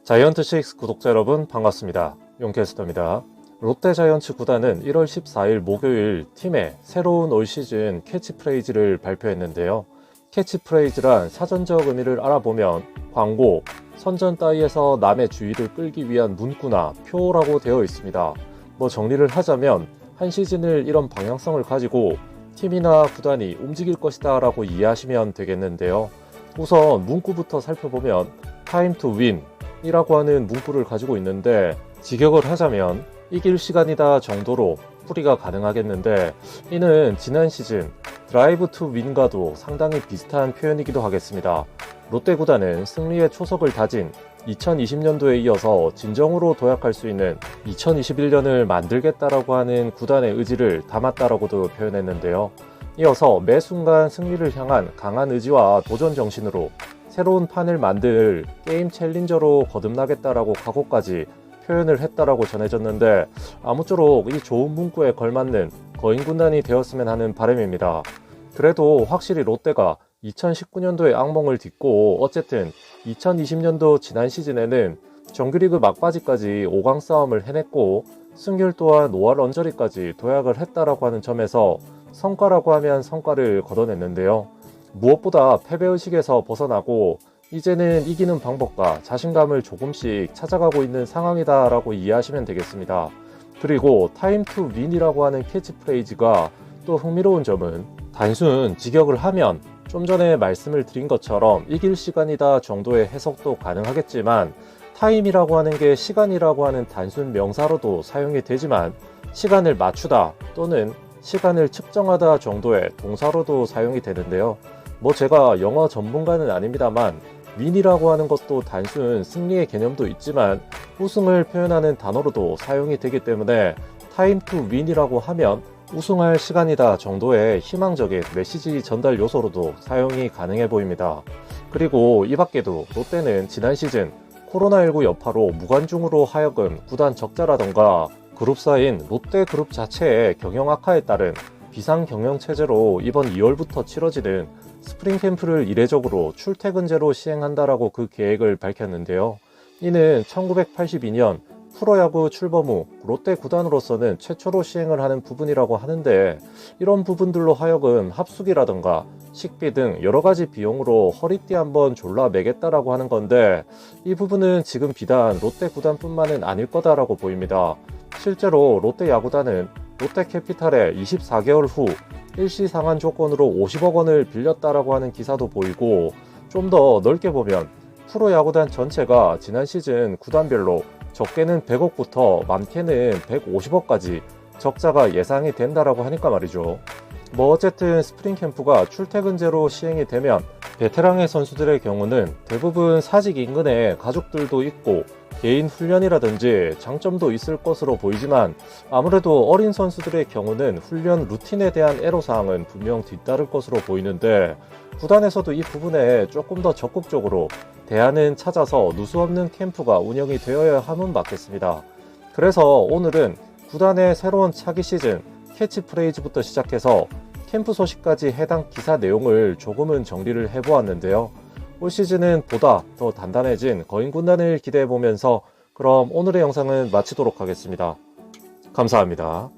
자이언트6 구독자 여러분 반갑습니다. 용캐스터입니다. 롯데자이언츠 구단은 1월 14일 목요일 팀의 새로운 올 시즌 캐치프레이즈를 발표했는데요. 캐치프레이즈란 사전적 의미를 알아보면 광고, 선전 따위에서 남의 주의를 끌기 위한 문구나 표라고 되어 있습니다. 정리를 하자면 한 시즌을 이런 방향성을 가지고 팀이나 구단이 움직일 것이다 라고 이해하시면 되겠는데요. 우선 문구부터 살펴보면 Time to Win 이라고 하는 문구를 가지고 있는데, 직역을 하자면 이길 시간이다 정도로 풀이가 가능하겠는데, 이는 지난 시즌 드라이브 투 윈과도 상당히 비슷한 표현이기도 하겠습니다. 롯데 구단은 승리의 초석을 다진 2020년도에 이어서 진정으로 도약할 수 있는 2021년을 만들겠다라고 하는 구단의 의지를 담았다라고도 표현했는데요. 이어서 매 순간 승리를 향한 강한 의지와 도전 정신으로 새로운 판을 만들 게임 챌린저로 거듭나겠다라고 각오까지 표현을 했다라고 전해졌는데, 아무쪼록 이 좋은 문구에 걸맞는 거인 군단이 되었으면 하는 바람입니다. 그래도 확실히 롯데가 2019년도의 악몽을 딛고 어쨌든 2020년도 지난 시즌에는 정규리그 막바지까지 5강 싸움을 해냈고 승률 또한 5할 언저리까지 도약을 했다라고 하는 점에서 성과라고 하면 성과를 거둬냈는데요. 무엇보다 패배의식에서 벗어나고 이제는 이기는 방법과 자신감을 조금씩 찾아가고 있는 상황이다 라고 이해하시면 되겠습니다. 그리고 타임 투 윈이라고 하는 캐치프레이즈가 또 흥미로운 점은 단순 직역을 하면 좀 전에 말씀을 드린 것처럼 이길 시간이다 정도의 해석도 가능하겠지만, 타임이라고 하는 게 시간이라고 하는 단순 명사로도 사용이 되지만 시간을 맞추다 또는 시간을 측정하다 정도의 동사로도 사용이 되는데요. 제가 영어 전문가는 아닙니다만 윈이라고 하는 것도 단순 승리의 개념도 있지만 우승을 표현하는 단어로도 사용이 되기 때문에 타임 투 윈이라고 하면 우승할 시간이다 정도의 희망적인 메시지 전달 요소로도 사용이 가능해 보입니다. 그리고 이 밖에도 롯데는 지난 시즌 코로나19 여파로 무관중으로 하여금 구단 적자라던가 그룹사인 롯데그룹 자체의 경영 악화에 따른 비상 경영 체제로 이번 2월부터 치러지는 스프링 캠프를 이례적으로 출퇴근제로 시행한다라고 그 계획을 밝혔는데요. 이는 1982년 프로야구 출범 후 롯데 구단으로서는 최초로 시행을 하는 부분이라고 하는데, 이런 부분들로 하여금 합숙이라던가 식비 등 여러가지 비용으로 허리띠 한번 졸라 매겠다라고 하는 건데, 이 부분은 지금 비단 롯데 구단뿐만은 아닐 거다라고 보입니다. 실제로 롯데 야구단은 롯데캐피탈에 24개월 후 일시 상환 조건으로 50억 원을 빌렸다라고 하는 기사도 보이고, 좀 더 넓게 보면 프로야구단 전체가 지난 시즌 구단별로 적게는 100억부터 많게는 150억까지 적자가 예상이 된다라고 하니까 말이죠. 어쨌든 스프링 캠프가 출퇴근제로 시행이 되면 베테랑의 선수들의 경우는 대부분 사직 인근에 가족들도 있고 개인 훈련이라든지 장점도 있을 것으로 보이지만, 아무래도 어린 선수들의 경우는 훈련 루틴에 대한 애로사항은 분명 뒤따를 것으로 보이는데, 구단에서도 이 부분에 조금 더 적극적으로 대안은 찾아서 누수없는 캠프가 운영이 되어야 하면 맞겠습니다. 그래서 오늘은 구단의 새로운 차기 시즌 캐치프레이즈부터 시작해서 캠프 소식까지 해당 기사 내용을 조금은 정리를 해보았는데요. 올 시즌은 보다 더 단단해진 거인 군단을 기대해보면서 그럼 오늘의 영상은 마치도록 하겠습니다. 감사합니다.